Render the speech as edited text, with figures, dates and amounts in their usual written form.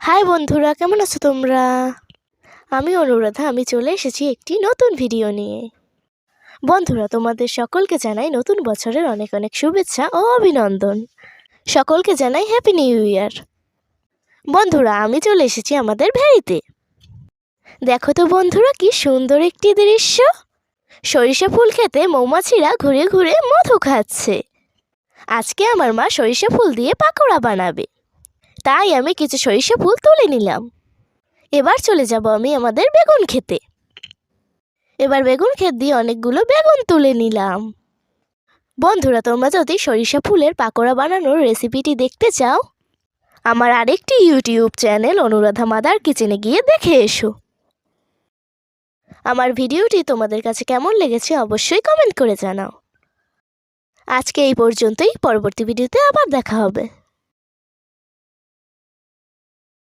High বন্ধুরা, কেমন আছো তোমরা? আমি অনুরাধা। আমি চলে এসেছি একটি নতুন ভিডিও নিয়ে। বন্ধুরা, তোমাদের সকলকে জানাই নতুন বছরের অনেক অনেক শুভেচ্ছা ও অভিনন্দন। সকলকে জানাই হ্যাপি নিউ ইয়ার। বন্ধুরা, আমি চলে এসেছি আমাদের ভেড়িতে। দেখো তো বন্ধুরা, কি সুন্দর একটি দৃশ্য। সরিষা ফুল খেতে মৌমাছিরা ঘুরে ঘুরে মধু খাচ্ছে। আজকে আমার মা সরিষা ফুল দিয়ে পাকোড়া বানাবে, তাই আমি কিছু সরিষা ফুল তুলে নিলাম। এবার চলে যাব আমি আমাদের বেগুন খেতে। এবার বেগুন ক্ষেত দিয়ে অনেকগুলো বেগুন তুলে নিলাম। বন্ধুরা, তোমরা যদি সরিষা ফুলের পাকোড়া বানানোর রেসিপিটি দেখতে চাও, আমার আরেকটি ইউটিউব চ্যানেল অনুরাধা মাদার কিচেনে গিয়ে দেখে এসো। আমার ভিডিওটি তোমাদের কাছে কেমন লেগেছে অবশ্যই কমেন্ট করে জানাও। আজকে এই পর্যন্তই, পরবর্তী ভিডিওতে আবার দেখা হবে।